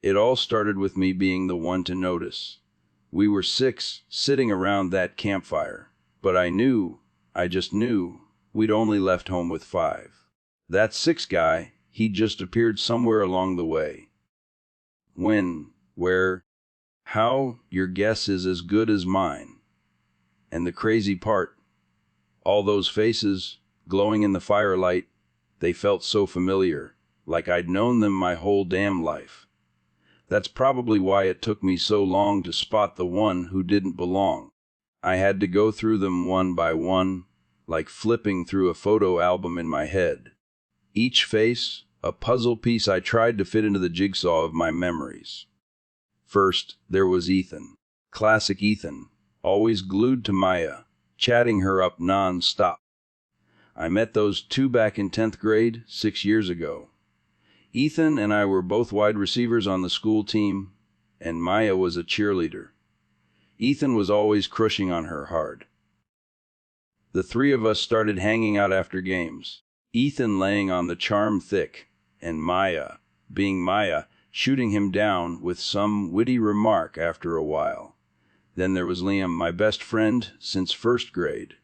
It all started with me being the one to notice. We were 6, sitting around that campfire, but I just knew, we'd only left home with 5. That 6th guy, he just appeared somewhere along the way. When, where, how, your guess is as good as mine. And the crazy part, all those faces, glowing in the firelight, they felt so familiar, like I'd known them my whole damn life. That's probably why it took me so long to spot the one who didn't belong. I had to go through them one by one, like flipping through a photo album in my head. Each face, a puzzle piece I tried to fit into the jigsaw of my memories. First, there was Ethan. Classic Ethan, always glued to Maya, chatting her up non-stop. I met those two back in 10th grade, 6 years ago. Ethan and I were both wide receivers on the school team, and Maya was a cheerleader. Ethan was always crushing on her hard. The 3 of us started hanging out after games, Ethan laying on the charm thick, and Maya, being Maya, shooting him down with some witty remark after a while. Then there was Liam, my best friend since 1st grade.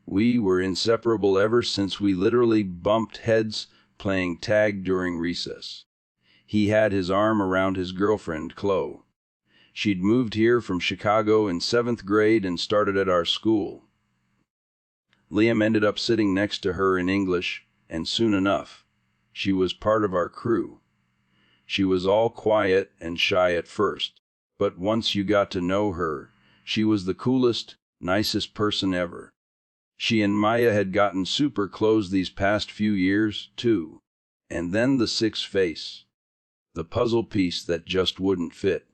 We were inseparable ever since we literally bumped heads playing tag during recess. He had his arm around his girlfriend, Chloe. She'd moved here from Chicago in 7th grade and started at our school. Liam ended up sitting next to her in English, and soon enough, she was part of our crew. She was all quiet and shy at first, but once you got to know her, she was the coolest, nicest person ever. She and Maya had gotten super close these past few years, too. And then the 6th face. The puzzle piece that just wouldn't fit.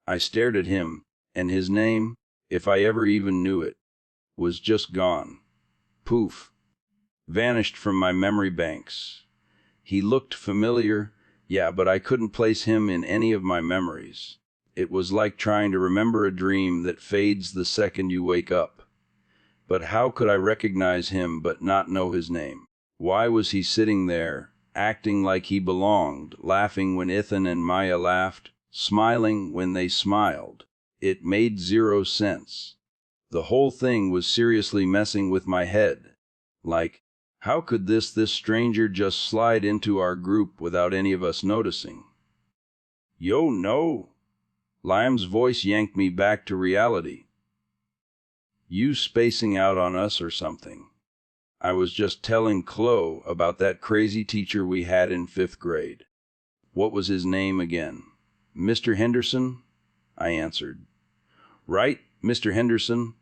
I stared at him, and his name, if I ever even knew it, was just gone. Poof. Vanished from my memory banks. He looked familiar, yeah, but I couldn't place him in any of my memories. It was like trying to remember a dream that fades the second you wake up. But how could I recognize him but not know his name? Why was he sitting there, acting like he belonged, laughing when Ethan and Maya laughed, smiling when they smiled? It made 0 sense. The whole thing was seriously messing with my head. Like, how could this stranger just slide into our group without any of us noticing? Yo, no. Liam's voice yanked me back to reality. You spacing out on us or something? I was just telling Chloe about that crazy teacher we had in 5th grade. What was his name again? Mr. Henderson? I answered. Right, Mr. Henderson.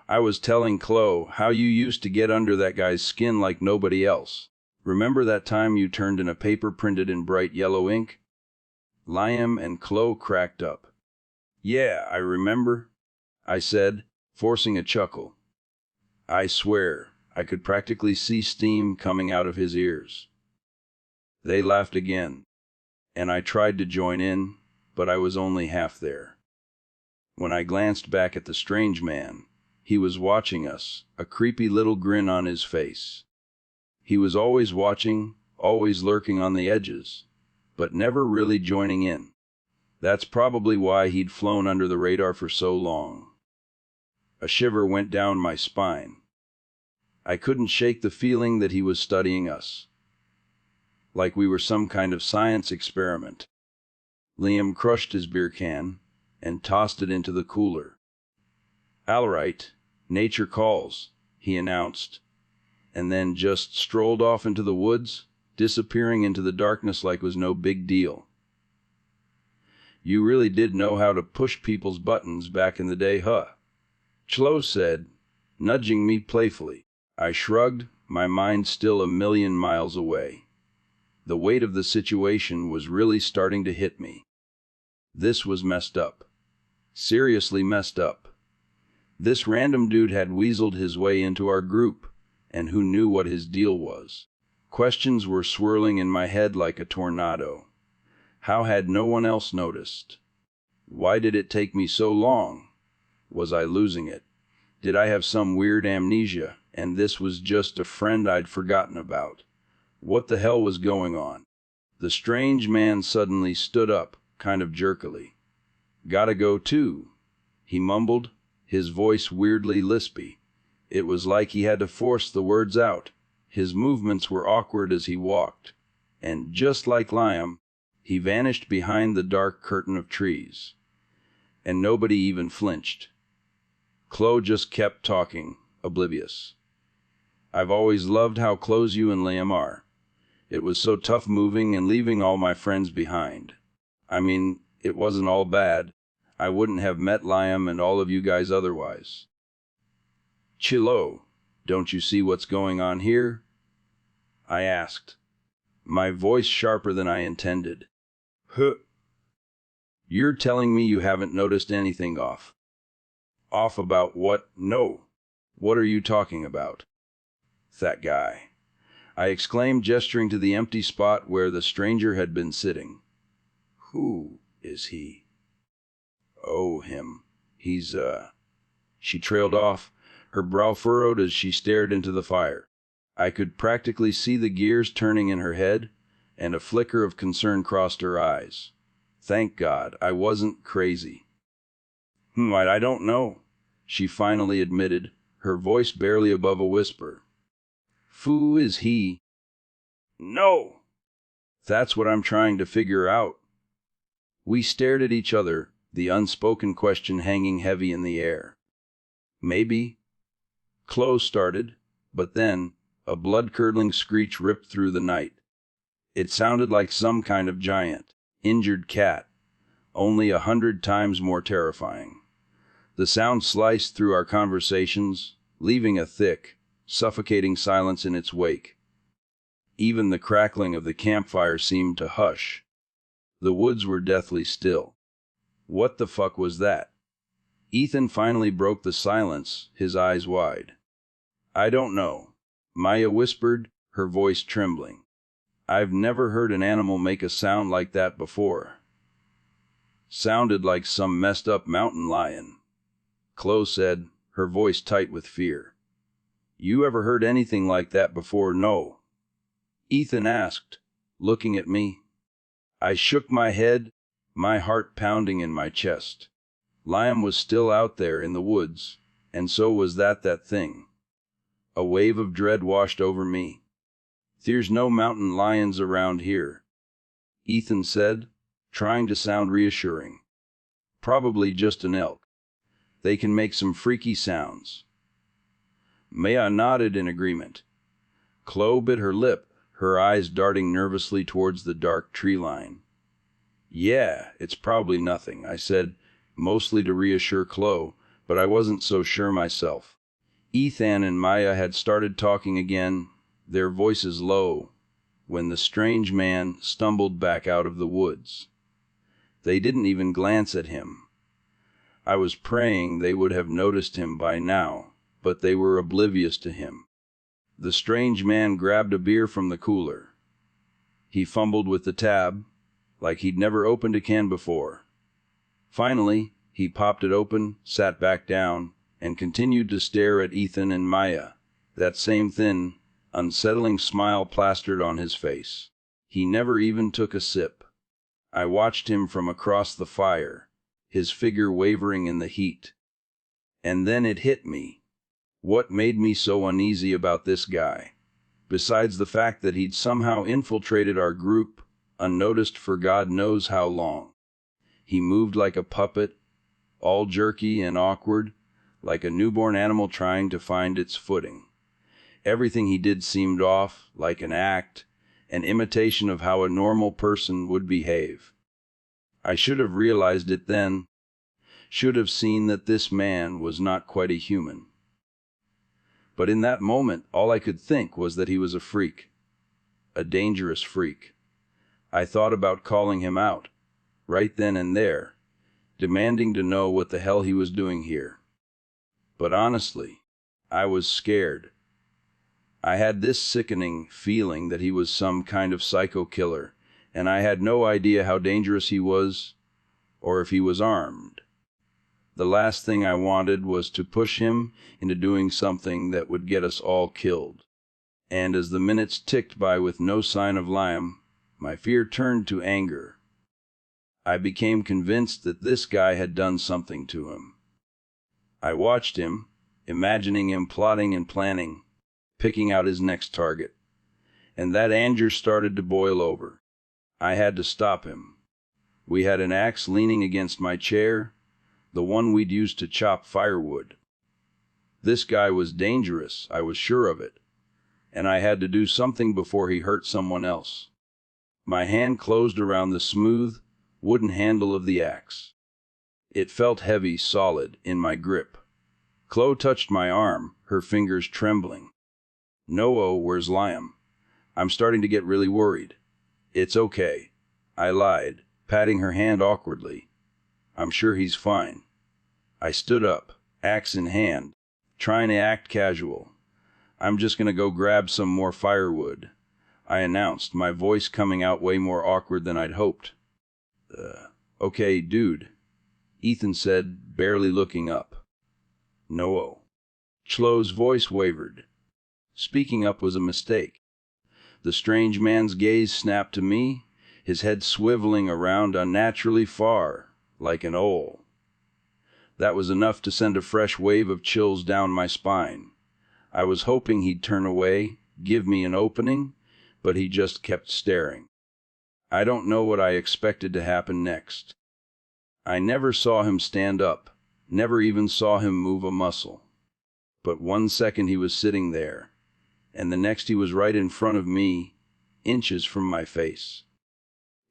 I was telling Chloe how you used to get under that guy's skin like nobody else. Remember that time you turned in a paper printed in bright yellow ink? Liam and Chloe cracked up. Yeah, I remember, I said, forcing a chuckle. I swear, I could practically see steam coming out of his ears. They laughed again, and I tried to join in, but I was only half there. When I glanced back at the strange man, he was watching us, a creepy little grin on his face. He was always watching, always lurking on the edges, but never really joining in. That's probably why he'd flown under the radar for so long. A shiver went down my spine. I couldn't shake the feeling that he was studying us, like we were some kind of science experiment. Liam crushed his beer can and tossed it into the cooler. All right, nature calls, he announced, and then just strolled off into the woods, disappearing into the darkness like it was no big deal. You really did know how to push people's buttons back in the day, huh? Chloe said, nudging me playfully. I shrugged, my mind still a million miles away. The weight of the situation was really starting to hit me. This was messed up. Seriously messed up. This random dude had weaseled his way into our group, and who knew what his deal was? Questions were swirling in my head like a tornado. How had no one else noticed? Why did it take me so long? Was I losing it? Did I have some weird amnesia, and this was just a friend I'd forgotten about? What the hell was going on? The strange man suddenly stood up, kind of jerkily. "Gotta go too," he mumbled, his voice weirdly lispy. It was like he had to force the words out. His movements were awkward as he walked, and just like Liam, he vanished behind the dark curtain of trees. And nobody even flinched. Chloe just kept talking, oblivious. "I've always loved how close you and Liam are. It was so tough moving and leaving all my friends behind. I mean, it wasn't all bad. I wouldn't have met Liam and all of you guys otherwise." "Chillo, don't you see what's going on here?" I asked, my voice sharper than I intended. "Huh. You're telling me you haven't noticed anything off?" "Off about what? No. What are you talking about?" "That guy," I exclaimed, gesturing to the empty spot where the stranger had been sitting. "Who is he?" "Oh, him. He's, She trailed off, her brow furrowed as she stared into the fire. I could practically see the gears turning in her head, and a flicker of concern crossed her eyes. Thank God I wasn't crazy. I don't know," she finally admitted, her voice barely above a whisper. "Who is he?" "No!" "That's what I'm trying to figure out." We stared at each other, the unspoken question hanging heavy in the air. "Maybe," Chloe started, but then a blood-curdling screech ripped through the night. It sounded like some kind of giant, injured cat, only 100 times more terrifying. The sound sliced through our conversations, leaving a thick, suffocating silence in its wake. Even the crackling of the campfire seemed to hush. The woods were deathly still. What the fuck was that? Ethan finally broke the silence, his eyes wide. "I don't know," Maya whispered, her voice trembling. "I've never heard an animal make a sound like that before." "Sounded like some messed up mountain lion," Chloe said, her voice tight with fear. "You ever heard anything like that before?" "No," Ethan asked, looking at me. I shook my head, my heart pounding in my chest. Liam was still out there in the woods, and so was that thing. A wave of dread washed over me. "There's no mountain lions around here," Ethan said, trying to sound reassuring. "Probably just an elk. They can make some freaky sounds." Maya nodded in agreement. Chloe bit her lip, her eyes darting nervously towards the dark tree line. "Yeah, it's probably nothing," I said, mostly to reassure Chloe, but I wasn't so sure myself. Ethan and Maya had started talking again, their voices low, when the strange man stumbled back out of the woods. They didn't even glance at him. I was praying they would have noticed him by now, but they were oblivious to him. The strange man grabbed a beer from the cooler. He fumbled with the tab, like he'd never opened a can before. Finally, he popped it open, sat back down, and continued to stare at Ethan and Maya, that same thin, unsettling smile plastered on his face. He never even took a sip. I watched him from across the fire, his figure wavering in the heat. And then it hit me. What made me so uneasy about this guy? Besides the fact that he'd somehow infiltrated our group, unnoticed for God knows how long. He moved like a puppet, all jerky and awkward, like a newborn animal trying to find its footing. Everything he did seemed off, like an act, an imitation of how a normal person would behave. I should have realized it then, should have seen that this man was not quite a human. But in that moment, all I could think was that he was a freak. A dangerous freak. I thought about calling him out, right then and there, demanding to know what the hell he was doing here. But honestly, I was scared. I had this sickening feeling that he was some kind of psycho killer, and I had no idea how dangerous he was, or if he was armed. The last thing I wanted was to push him into doing something that would get us all killed. And as the minutes ticked by with no sign of Liam, My fear turned to anger. I became convinced that this guy had done something to him. I watched him, imagining him plotting and planning, picking out his next target. And that anger started to boil over. I had to stop him. We had an axe leaning against my chair, the one we'd used to chop firewood. This guy was dangerous, I was sure of it, and I had to do something before he hurt someone else. My hand closed around the smooth, wooden handle of the axe. It felt heavy, solid, in my grip. Chloe touched my arm, her fingers trembling. "No, where's Liam? I'm starting to get really worried." "It's okay," I lied, patting her hand awkwardly. "I'm sure he's fine." I stood up, axe in hand, trying to act casual. "I'm just gonna go grab some more firewood," I announced, my voice coming out way more awkward than I'd hoped. Okay, dude," Ethan said, barely looking up. "No." Chloe's voice wavered. Speaking up was a mistake. The strange man's gaze snapped to me, his head swiveling around unnaturally far, like an owl. That was enough to send a fresh wave of chills down my spine. I was hoping he'd turn away, give me an opening, but he just kept staring. I don't know what I expected to happen next. I never saw him stand up, never even saw him move a muscle. But 1 second he was sitting there, and the next he was right in front of me, inches from my face.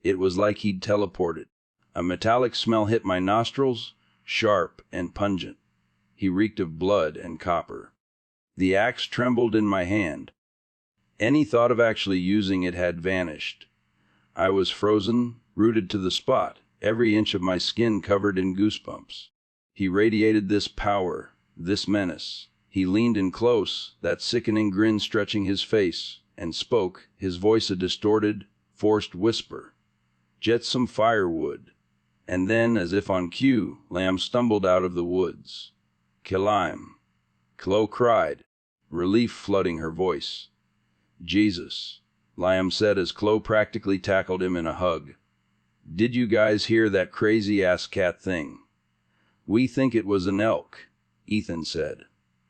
It was like he'd teleported. A metallic smell hit my nostrils, sharp and pungent. He reeked of blood and copper. The axe trembled in my hand. Any thought of actually using it had vanished. I was frozen, rooted to the spot, every inch of my skin covered in goosebumps. He radiated this power, this menace. He leaned in close, that sickening grin stretching his face, and spoke, his voice a distorted, forced whisper. "Get some firewood." And then, as if on cue, Lamb stumbled out of the woods. "Kill him," Chloe cried, relief flooding her voice. "Jesus," Liam said as Chloe practically tackled him in a hug. "Did you guys hear that crazy-ass cat thing?" "We think it was an elk," Ethan said.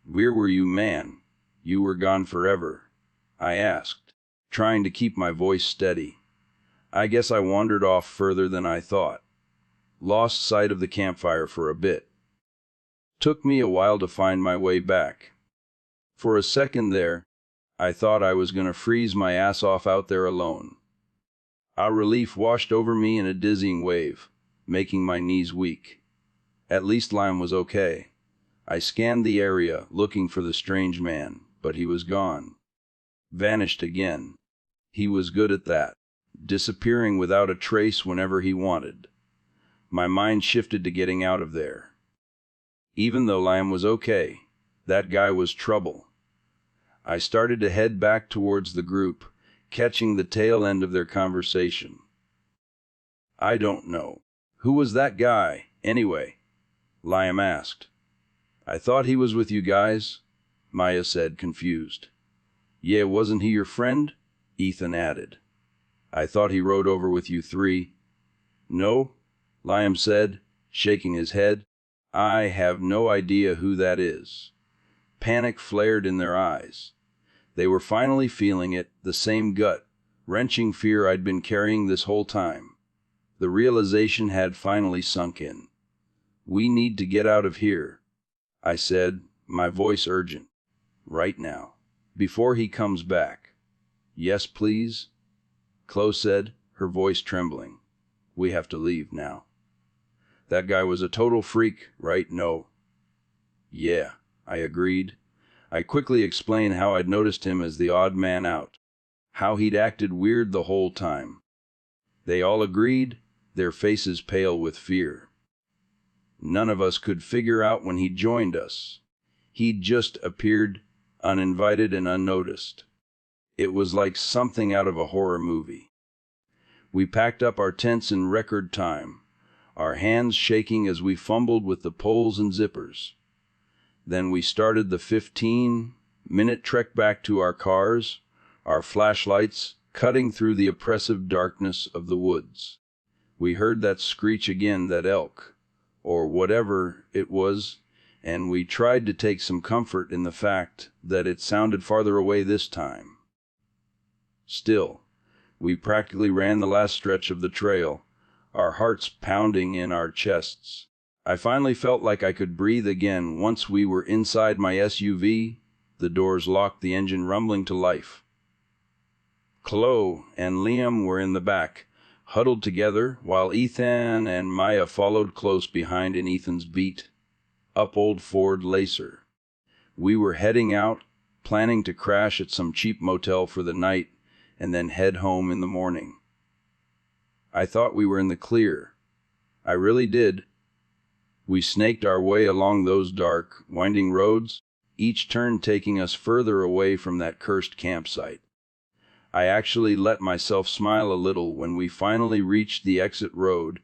"Where were you, man? You were gone forever," I asked, trying to keep my voice steady. "I guess I wandered off further than I thought. Lost sight of the campfire for a bit. Took me a while to find my way back. For a second there, I thought I was gonna freeze my ass off out there alone." Our relief washed over me in a dizzying wave, making my knees weak. At least Liam was okay. I scanned the area, looking for the strange man, but he was gone. Vanished again. He was good at that, disappearing without a trace whenever he wanted. My mind shifted to getting out of there. Even though Liam was okay, that guy was trouble. I started to head back towards the group, catching the tail end of their conversation. "I don't know. Who was that guy, anyway?" Liam asked. "I thought he was with you guys," Maya said, confused. "Yeah, wasn't he your friend?" Ethan added. "I thought he rode over with you three." "No," Liam said, shaking his head. "I have no idea who that is." Panic flared in their eyes. They were finally feeling it, the same gut-wrenching fear I'd been carrying this whole time. The realization had finally sunk in. "We need to get out of here," I said, my voice urgent. "Right now. Before he comes back." "Yes, please," Chloe said, her voice trembling. "We have to leave now." "That guy was a total freak, right?" "No." "Yeah," I agreed. I quickly explained how I'd noticed him as the odd man out, how he'd acted weird the whole time. They all agreed, their faces pale with fear. None of us could figure out when he joined us. He'd just appeared, uninvited and unnoticed. It was like something out of a horror movie. We packed up our tents in record time, our hands shaking as we fumbled with the poles and zippers. Then we started the 15-minute trek back to our cars, our flashlights cutting through the oppressive darkness of the woods. We heard that screech again, that elk, or whatever it was, and we tried to take some comfort in the fact that it sounded farther away this time. Still, we practically ran the last stretch of the trail, our hearts pounding in our chests. I finally felt like I could breathe again once we were inside my SUV, the doors locked, the engine rumbling to life. Chloe and Liam were in the back, huddled together, while Ethan and Maya followed close behind in Ethan's beat-up old Ford Lacer. We were heading out, planning to crash at some cheap motel for the night and then head home in the morning. I thought we were in the clear. I really did. We snaked our way along those dark, winding roads, each turn taking us further away from that cursed campsite. I actually let myself smile a little when we finally reached the exit road,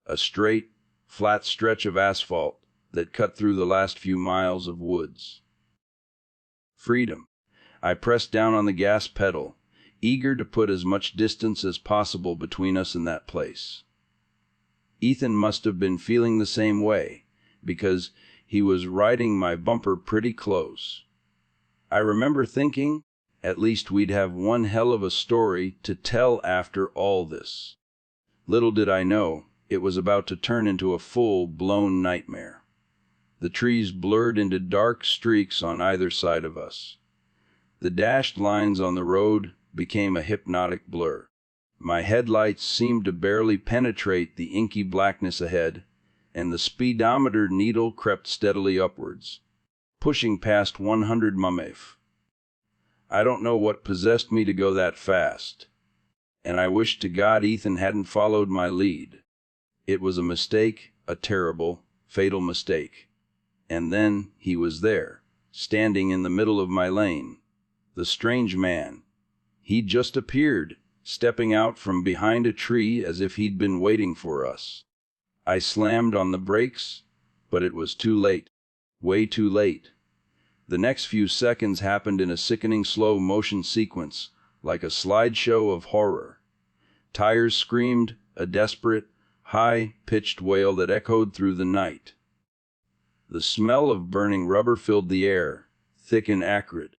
a straight, flat stretch of asphalt that cut through the last few miles of woods. Freedom. I pressed down on the gas pedal, eager to put as much distance as possible between us and that place. Ethan must have been feeling the same way, because he was riding my bumper pretty close. I remember thinking, at least we'd have one hell of a story to tell after all this. Little did I know, it was about to turn into a full-blown nightmare. The trees blurred into dark streaks on either side of us. The dashed lines on the road became a hypnotic blur. My headlights seemed to barely penetrate the inky blackness ahead, and the speedometer needle crept steadily upwards, pushing past 100 mph. I don't know what possessed me to go that fast, and I wish to God Ethan hadn't followed my lead. It was a mistake, a terrible, fatal mistake. And then he was there, standing in the middle of my lane. The strange man. He'd just appeared, stepping out from behind a tree as if he'd been waiting for us. I slammed on the brakes, but it was too late. Way too late. The next few seconds happened in a sickening slow-motion sequence, like a slideshow of horror. Tires screamed, a desperate, high-pitched wail that echoed through the night. The smell of burning rubber filled the air, thick and acrid.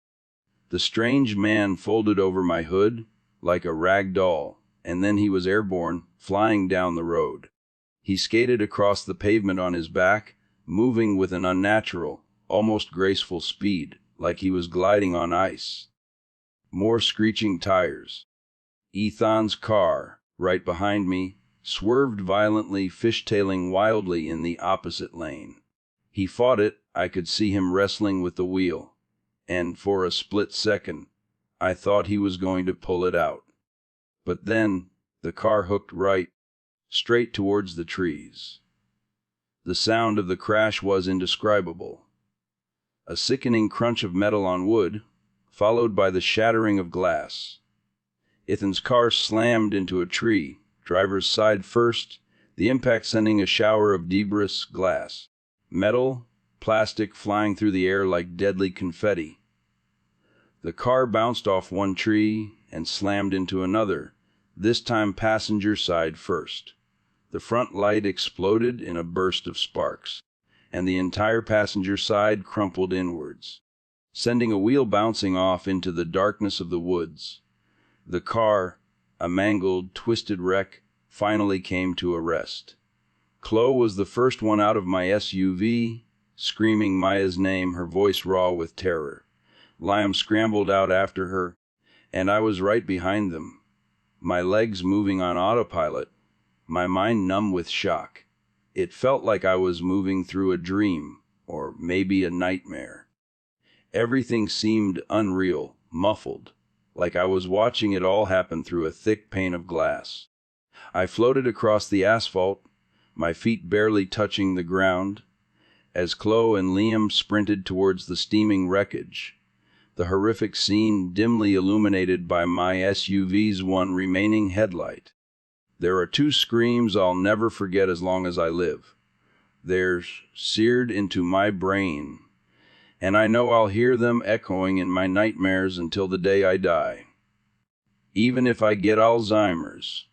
The strange man folded over my hood, like a rag doll, and then he was airborne, flying down the road. He skated across the pavement on his back, moving with an unnatural, almost graceful speed, like he was gliding on ice. More screeching tires. Ethan's car, right behind me, swerved violently, fishtailing wildly in the opposite lane. He fought it, I could see him wrestling with the wheel, and for a split second, I thought he was going to pull it out. But then, the car hooked right, straight towards the trees. The sound of the crash was indescribable. A sickening crunch of metal on wood, followed by the shattering of glass. Ethan's car slammed into a tree, driver's side first, the impact sending a shower of debris, glass, metal, plastic flying through the air like deadly confetti. The car bounced off one tree and slammed into another, this time passenger side first. The front light exploded in a burst of sparks, and the entire passenger side crumpled inwards, sending a wheel bouncing off into the darkness of the woods. The car, a mangled, twisted wreck, finally came to a rest. Chloe was the first one out of my SUV, screaming Maya's name, her voice raw with terror. Liam scrambled out after her, and I was right behind them, my legs moving on autopilot, my mind numb with shock. It felt like I was moving through a dream, or maybe a nightmare. Everything seemed unreal, muffled, like I was watching it all happen through a thick pane of glass. I floated across the asphalt, my feet barely touching the ground, as Chloe and Liam sprinted towards the steaming wreckage, the horrific scene dimly illuminated by my SUV's one remaining headlight. There are two screams I'll never forget as long as I live. They're seared into my brain, and I know I'll hear them echoing in my nightmares until the day I die. Even if I get Alzheimer's,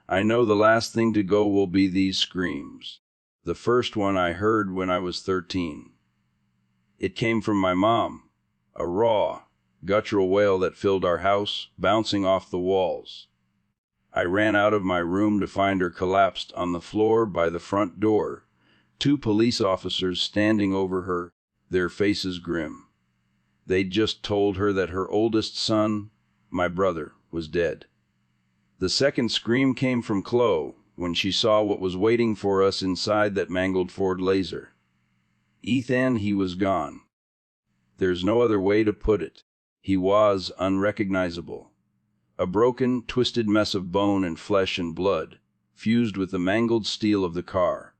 I know the last thing to go will be these screams. The first one I heard when I was 13. It came from my mom, a raw, guttural wail that filled our house, bouncing off the walls. I ran out of my room to find her collapsed on the floor by the front door, 2 police officers standing over her, their faces grim. They'd just told her that her oldest son, my brother, was dead. The second scream came from Chloe when she saw what was waiting for us inside that mangled Ford Laser. Ethan, he was gone. There's no other way to put it. He was unrecognizable. A broken, twisted mess of bone and flesh and blood, fused with the mangled steel of the car.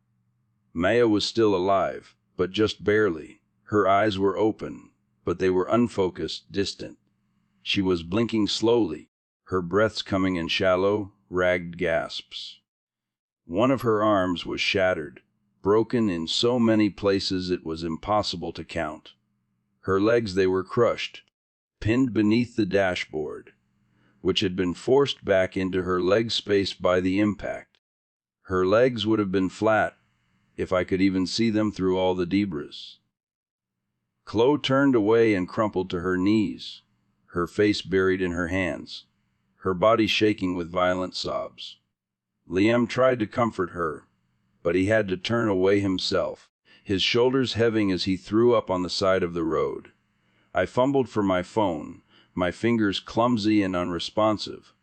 Maya was still alive, but just barely. Her eyes were open, but they were unfocused, distant. She was blinking slowly, her breaths coming in shallow, ragged gasps. One of her arms was shattered, broken in so many places it was impossible to count. Her legs, they were crushed, pinned beneath the dashboard, which had been forced back into her leg space by the impact. Her legs would have been flat, if I could even see them through all the debris. Chloe turned away and crumpled to her knees, her face buried in her hands, her body shaking with violent sobs. Liam tried to comfort her, but he had to turn away himself, his shoulders heaving as he threw up on the side of the road. I fumbled for my phone, my fingers clumsy and unresponsive.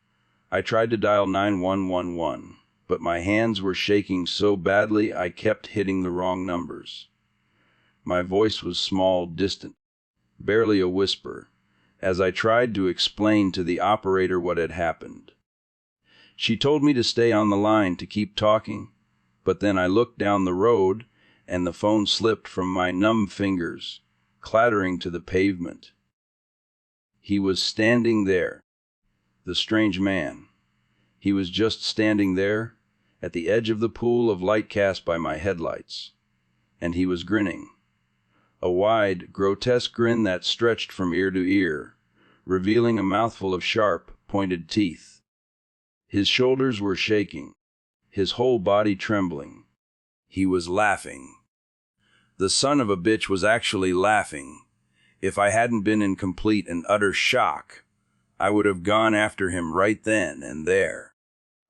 I tried to dial 911, but my hands were shaking so badly I kept hitting the wrong numbers. My voice was small, distant, barely a whisper, as I tried to explain to the operator what had happened. She told me to stay on the line, to keep talking, but then I looked down the road and the phone slipped from my numb fingers, clattering to the pavement. He was standing there, the strange man. He was just standing there, at the edge of the pool of light cast by my headlights, and he was grinning. A wide, grotesque grin that stretched from ear to ear, revealing a mouthful of sharp, pointed teeth. His shoulders were shaking, his whole body trembling. He was laughing. The son of a bitch was actually laughing. If I hadn't been in complete and utter shock, I would have gone after him right then and there.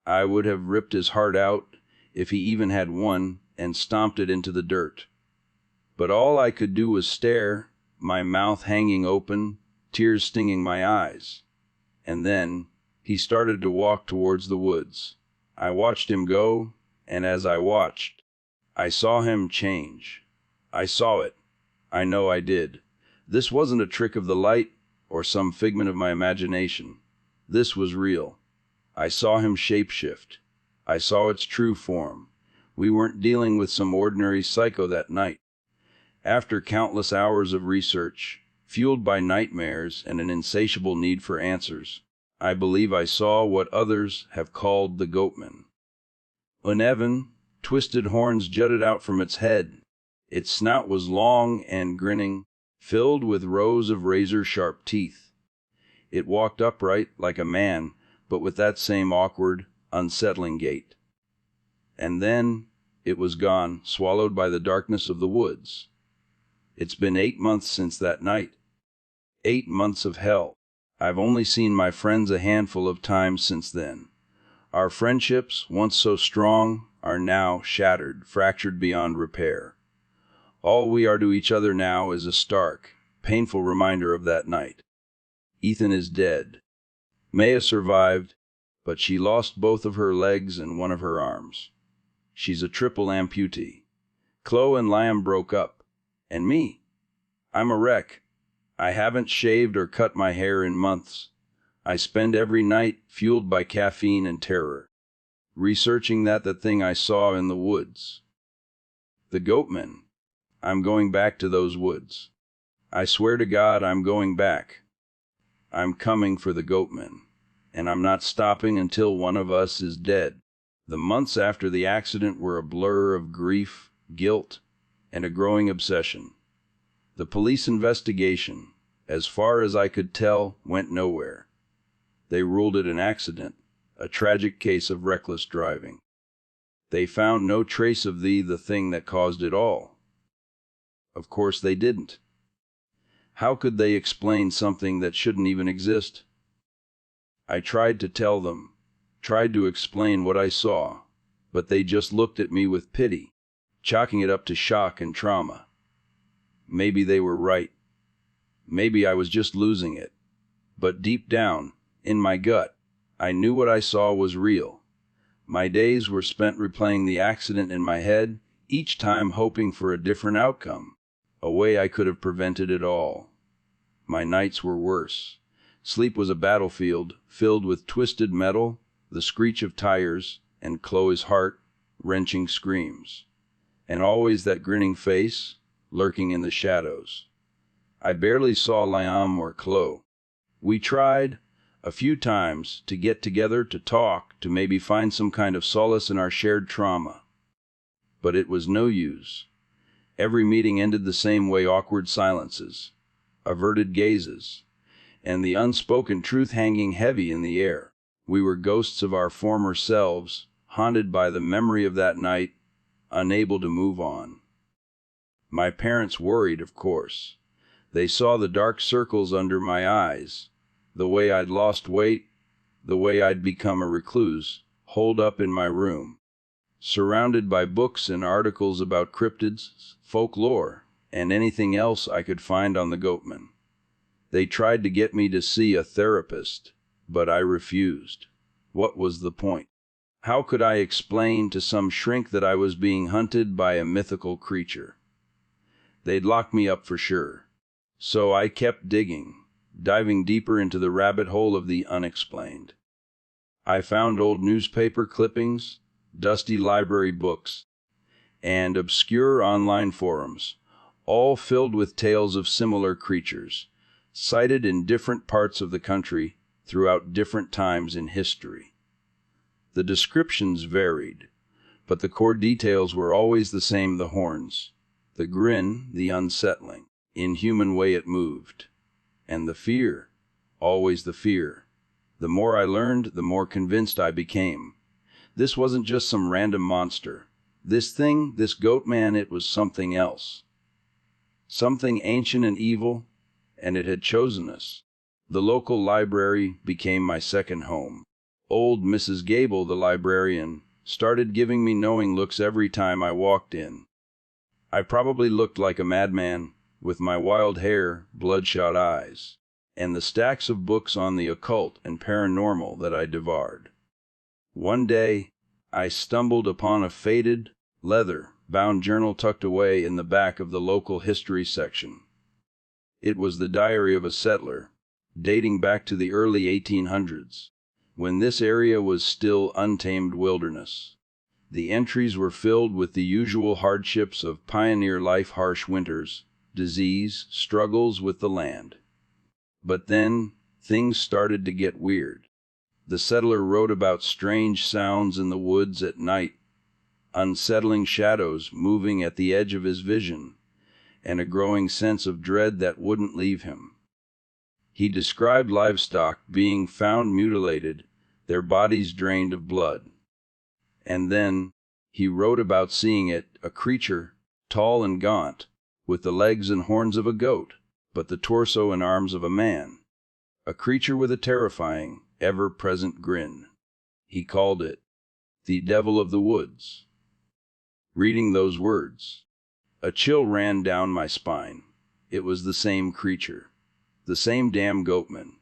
I would have ripped his heart out, if he even had one, and stomped it into the dirt. But all I could do was stare, my mouth hanging open, tears stinging my eyes. And then he started to walk towards the woods. I watched him go, and as I watched, I saw him change. I saw it. I know I did. This wasn't a trick of the light or some figment of my imagination. This was real. I saw him shapeshift. I saw its true form. We weren't dealing with some ordinary psycho that night. After countless hours of research, fueled by nightmares and an insatiable need for answers, I believe I saw what others have called the goatman. Uneven, twisted horns jutted out from its head. Its snout was long and grinning, filled with rows of razor-sharp teeth. It walked upright like a man, but with that same awkward, unsettling gait. And then it was gone, swallowed by the darkness of the woods. It's been 8 months since that night. 8 months of hell. I've only seen my friends a handful of times since then. Our friendships, once so strong, are now shattered, fractured beyond repair. All we are to each other now is a stark, painful reminder of that night. Ethan is dead. Maya survived, but she lost both of her legs and one of her arms. She's a triple amputee. Chloe and Liam broke up. And me? I'm a wreck. I haven't shaved or cut my hair in months. I spend every night fueled by caffeine and terror, researching that thing I saw in the woods. The goatmen. I'm going back to those woods. I swear to God I'm going back. I'm coming for the goatmen, and I'm not stopping until one of us is dead. The months after the accident were a blur of grief, guilt, and a growing obsession. The police investigation, as far as I could tell, went nowhere. They ruled it an accident, a tragic case of reckless driving. They found no trace of the thing that caused it all. Of course they didn't. How could they explain something that shouldn't even exist? I tried to tell them, tried to explain what I saw, but they just looked at me with pity, chalking it up to shock and trauma. Maybe they were right. Maybe I was just losing it. But deep down, in my gut, I knew what I saw was real. My days were spent replaying the accident in my head, each time hoping for a different outcome, a way I could have prevented it all. My nights were worse. Sleep was a battlefield filled with twisted metal, the screech of tires, and Chloe's heart-wrenching screams. And always that grinning face, lurking in the shadows. I barely saw Liam or Chloe. We tried, a few times, to get together to talk, to maybe find some kind of solace in our shared trauma. But it was no use. Every meeting ended the same way: awkward silences, averted gazes, and the unspoken truth hanging heavy in the air. We were ghosts of our former selves, haunted by the memory of that night, unable to move on. My parents worried, of course. They saw the dark circles under my eyes, the way I'd lost weight, the way I'd become a recluse, holed up in my room, surrounded by books and articles about cryptids, folklore, and anything else I could find on the Goatman. They tried to get me to see a therapist, but I refused. What was the point? How could I explain to some shrink that I was being hunted by a mythical creature? They'd lock me up for sure. So I kept digging, diving deeper into the rabbit hole of the unexplained. I found old newspaper clippings, dusty library books, and obscure online forums, all filled with tales of similar creatures, cited in different parts of the country throughout different times in history. The descriptions varied, but the core details were always the same: the horns, the grin, the unsettling, inhuman way it moved, and the fear, always the fear. The more I learned, the more convinced I became. This wasn't just some random monster. This thing, this goat man, it was something else. Something ancient and evil, and it had chosen us. The local library became my second home. Old Mrs. Gable, the librarian, started giving me knowing looks every time I walked in. I probably looked like a madman, with my wild hair, bloodshot eyes, and the stacks of books on the occult and paranormal that I devoured. One day, I stumbled upon a faded, leather-bound journal tucked away in the back of the local history section. It was the diary of a settler, dating back to the early 1800s, when this area was still untamed wilderness. The entries were filled with the usual hardships of pioneer life: harsh winters, disease, struggles with the land. But then, things started to get weird. The settler wrote about strange sounds in the woods at night, unsettling shadows moving at the edge of his vision, and a growing sense of dread that wouldn't leave him. He described livestock being found mutilated, their bodies drained of blood. And then, he wrote about seeing it, a creature, tall and gaunt, with the legs and horns of a goat, but the torso and arms of a man. A creature with a terrifying, ever-present grin. He called it the devil of the woods. Reading those words, a chill ran down my spine. It was the same creature. The same damn goatman.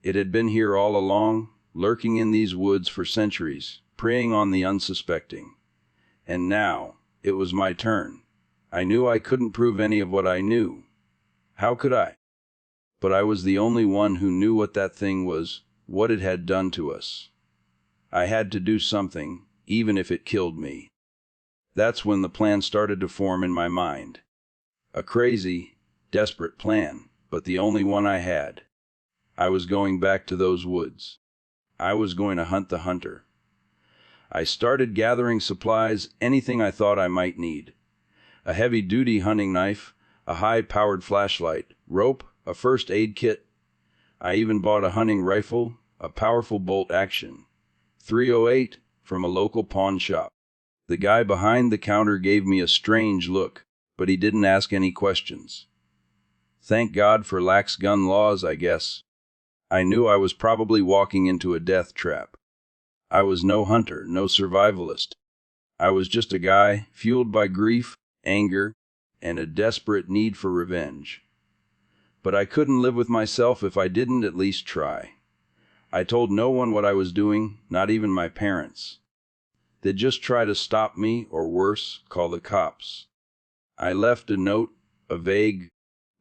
It had been here all along, lurking in these woods for centuries, preying on the unsuspecting. And now, it was my turn. I knew I couldn't prove any of what I knew. How could I? But I was the only one who knew what that thing was, what it had done to us. I had to do something, even if it killed me. That's when the plan started to form in my mind. A crazy, desperate plan, but the only one I had. I was going back to those woods. I was going to hunt the hunter. I started gathering supplies, anything I thought I might need. A heavy-duty hunting knife, a high-powered flashlight, rope, a first aid kit. I even bought a hunting rifle, a powerful bolt action. 308 from a local pawn shop. The guy behind the counter gave me a strange look, but he didn't ask any questions. Thank God for lax gun laws, I guess. I knew I was probably walking into a death trap. I was no hunter, no survivalist. I was just a guy fueled by grief, anger, and a desperate need for revenge. But I couldn't live with myself if I didn't at least try. I told no one what I was doing, not even my parents. They'd just try to stop me, or worse, call the cops. I left a note, a vague,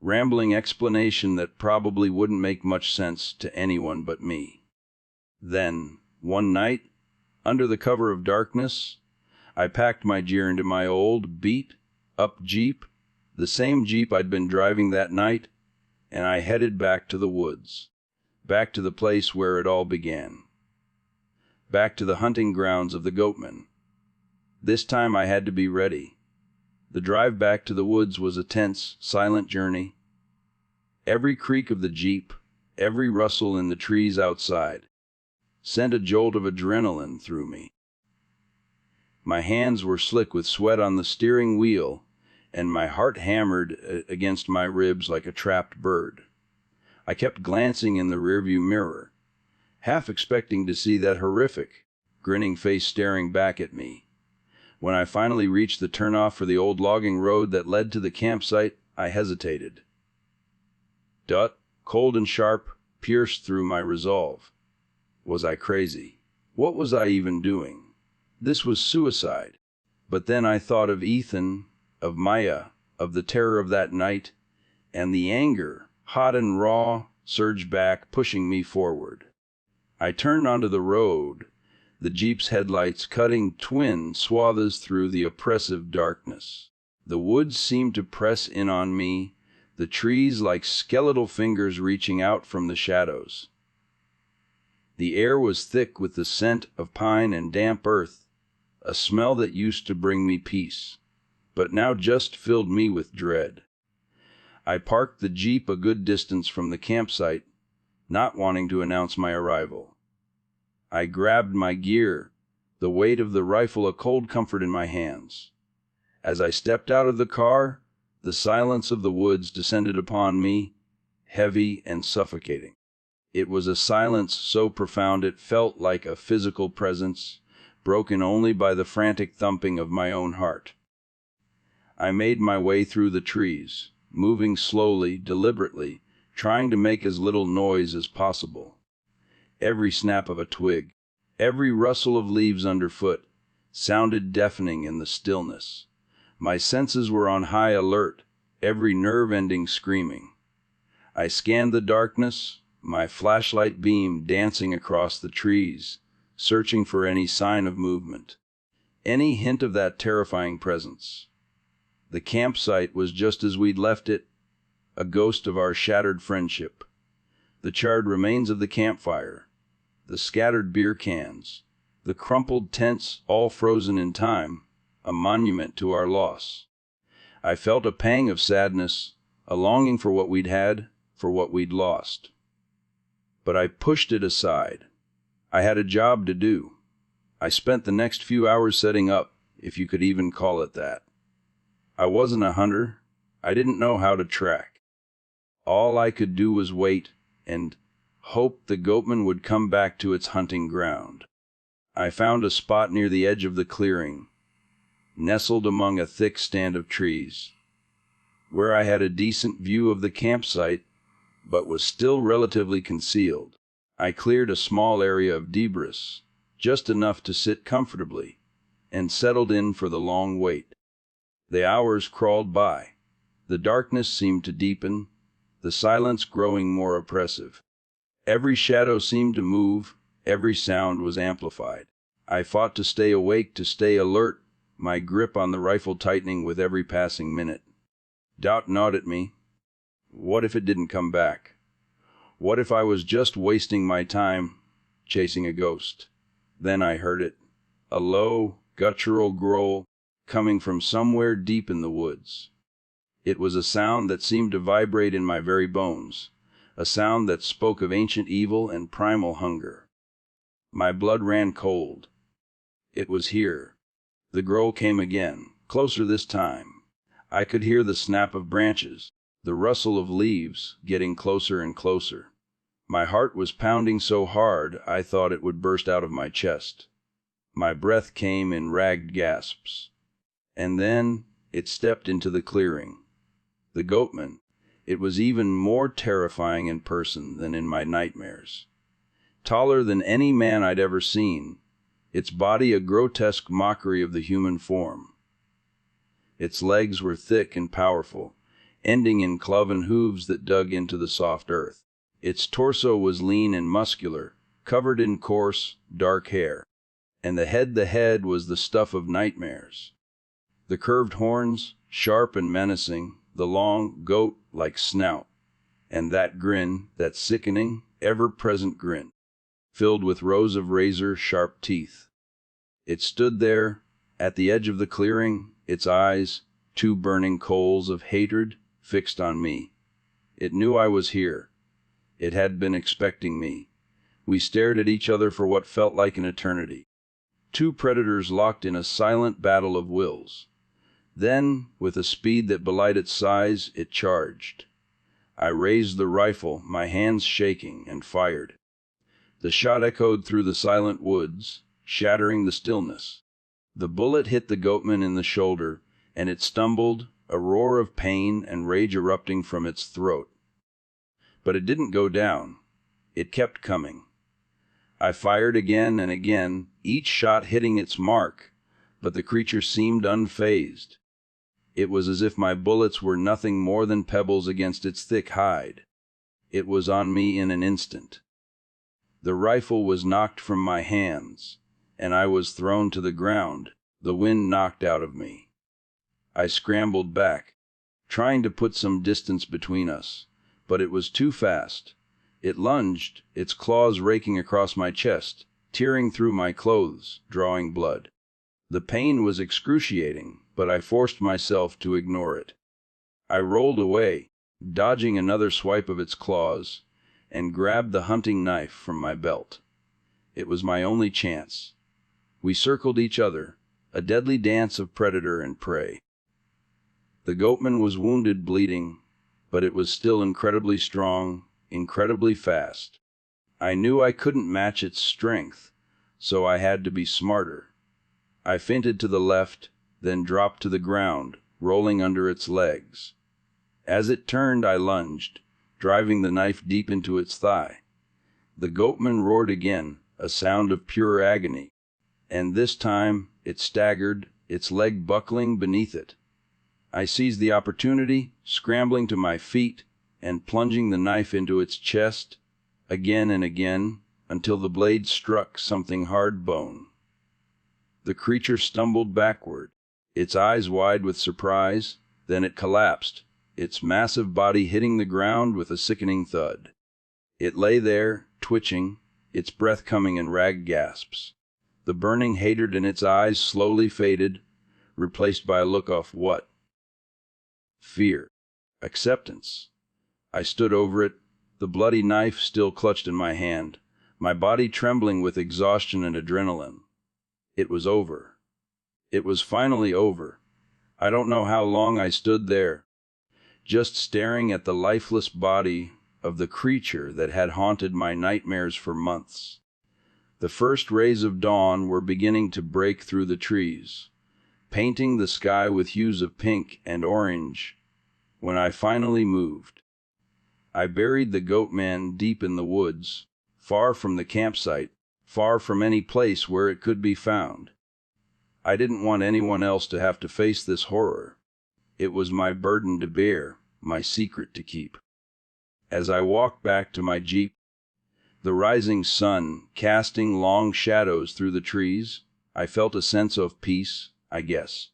rambling explanation that probably wouldn't make much sense to anyone but me. Then, one night, under the cover of darkness, I packed my gear into my old, beat-up Jeep, the same Jeep I'd been driving that night, and I headed back to the woods, back to the place where it all began, back to the hunting grounds of the goatmen. This time I had to be ready. The drive back to the woods was a tense, silent journey. Every creak of the Jeep, every rustle in the trees outside, sent a jolt of adrenaline through me. My hands were slick with sweat on the steering wheel, and my heart hammered against my ribs like a trapped bird. I kept glancing in the rearview mirror, half expecting to see that horrific, grinning face staring back at me. When I finally reached the turnoff for the old logging road that led to the campsite, I hesitated. Dut, cold and sharp, pierced through my resolve. Was I crazy? What was I even doing? This was suicide. But then I thought of Ethan, of Maya, of the terror of that night, and the anger, hot and raw, surged back, pushing me forward. I turned onto the road, the Jeep's headlights cutting twin swaths through the oppressive darkness. The woods seemed to press in on me, the trees like skeletal fingers reaching out from the shadows. The air was thick with the scent of pine and damp earth, a smell that used to bring me peace, but now just filled me with dread. I parked the Jeep a good distance from the campsite, not wanting to announce my arrival. I grabbed my gear, the weight of the rifle a cold comfort in my hands. As I stepped out of the car, the silence of the woods descended upon me, heavy and suffocating. It was a silence so profound it felt like a physical presence, broken only by the frantic thumping of my own heart. I made my way through the trees, moving slowly, deliberately, trying to make as little noise as possible. Every snap of a twig, every rustle of leaves underfoot, sounded deafening in the stillness. My senses were on high alert, every nerve ending screaming. I scanned the darkness, my flashlight beam dancing across the trees, searching for any sign of movement, any hint of that terrifying presence. The campsite was just as we'd left it, a ghost of our shattered friendship. The charred remains of the campfire, the scattered beer cans, the crumpled tents, all frozen in time, a monument to our loss. I felt a pang of sadness, a longing for what we'd had, for what we'd lost. But I pushed it aside. I had a job to do. I spent the next few hours setting up, if you could even call it that. I wasn't a hunter. I didn't know how to track. All I could do was wait and hope the goatman would come back to its hunting ground. I found a spot near the edge of the clearing, nestled among a thick stand of trees, where I had a decent view of the campsite, but was still relatively concealed. I cleared a small area of debris, just enough to sit comfortably, and settled in for the long wait. The hours crawled by. The darkness seemed to deepen, the silence growing more oppressive. Every shadow seemed to move, every sound was amplified. I fought to stay awake, to stay alert, my grip on the rifle tightening with every passing minute. Doubt gnawed at me. What if it didn't come back? What if I was just wasting my time chasing a ghost? Then I heard it, a low, guttural growl coming from somewhere deep in the woods. It was a sound that seemed to vibrate in my very bones, a sound that spoke of ancient evil and primal hunger. My blood ran cold. It was here. The growl came again, closer this time. I could hear the snap of branches, the rustle of leaves, getting closer and closer. My heart was pounding so hard I thought it would burst out of my chest. My breath came in ragged gasps. And then it stepped into the clearing. The goatman. It was even more terrifying in person than in my nightmares. Taller than any man I'd ever seen, its body a grotesque mockery of the human form. Its legs were thick and powerful, ending in cloven hooves that dug into the soft earth. Its torso was lean and muscular, covered in coarse, dark hair. And the head was the stuff of nightmares. The curved horns, sharp and menacing, the long, goat-like snout, and that grin, that sickening, ever-present grin, filled with rows of razor-sharp teeth. It stood there, at the edge of the clearing, its eyes, two burning coals of hatred, fixed on me. It knew I was here. It had been expecting me. We stared at each other for what felt like an eternity. Two predators locked in a silent battle of wills. Then, with a speed that belied its size, it charged. I raised the rifle, my hands shaking, and fired. The shot echoed through the silent woods, shattering the stillness. The bullet hit the goatman in the shoulder, and it stumbled, a roar of pain and rage erupting from its throat. But it didn't go down. It kept coming. I fired again and again, each shot hitting its mark, but the creature seemed unfazed. It was as if my bullets were nothing more than pebbles against its thick hide. It was on me in an instant. The rifle was knocked from my hands, and I was thrown to the ground, the wind knocked out of me. I scrambled back, trying to put some distance between us, but it was too fast. It lunged, its claws raking across my chest, tearing through my clothes, drawing blood. The pain was excruciating, but I forced myself to ignore it. I rolled away, dodging another swipe of its claws, and grabbed the hunting knife from my belt. It was my only chance. We circled each other, a deadly dance of predator and prey. The goatman was wounded, bleeding, but it was still incredibly strong, incredibly fast. I knew I couldn't match its strength, so I had to be smarter. I feinted to the left, then dropped to the ground, rolling under its legs. As it turned, I lunged, driving the knife deep into its thigh. The goatman roared again, a sound of pure agony, and this time it staggered, its leg buckling beneath it. I seized the opportunity, scrambling to my feet and plunging the knife into its chest, again and again, until the blade struck something hard bone. The creature stumbled backward, its eyes wide with surprise, then it collapsed, its massive body hitting the ground with a sickening thud. It lay there, twitching, its breath coming in ragged gasps. The burning hatred in its eyes slowly faded, replaced by a look of what? Fear. Acceptance. I stood over it, the bloody knife still clutched in my hand, my body trembling with exhaustion and adrenaline. It was over. It was finally over. I don't know how long I stood there, just staring at the lifeless body of the creature that had haunted my nightmares for months. The first rays of dawn were beginning to break through the trees, painting the sky with hues of pink and orange, when I finally moved. I buried the goatman deep in the woods, far from the campsite, far from any place where it could be found. I didn't want anyone else to have to face this horror. It was my burden to bear, my secret to keep. As I walked back to my jeep, the rising sun casting long shadows through the trees, I felt a sense of peace, I guess.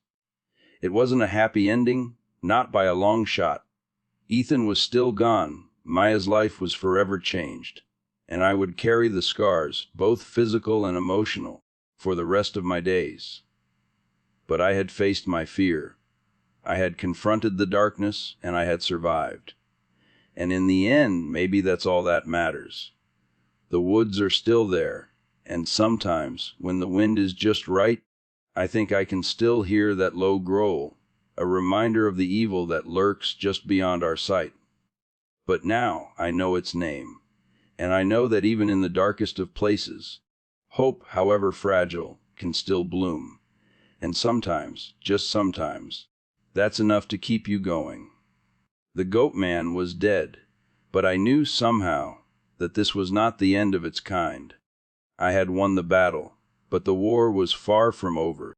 It wasn't a happy ending, not by a long shot. Ethan was still gone, Maya's life was forever changed, and I would carry the scars, both physical and emotional, for the rest of my days. But I had faced my fear. I had confronted the darkness, and I had survived. And in the end, maybe that's all that matters. The woods are still there, and sometimes, when the wind is just right, I think I can still hear that low growl, a reminder of the evil that lurks just beyond our sight. But now I know its name, and I know that even in the darkest of places, hope, however fragile, can still bloom. And sometimes, just sometimes, that's enough to keep you going. The goat man was dead, but I knew somehow that this was not the end of its kind. I had won the battle, but the war was far from over.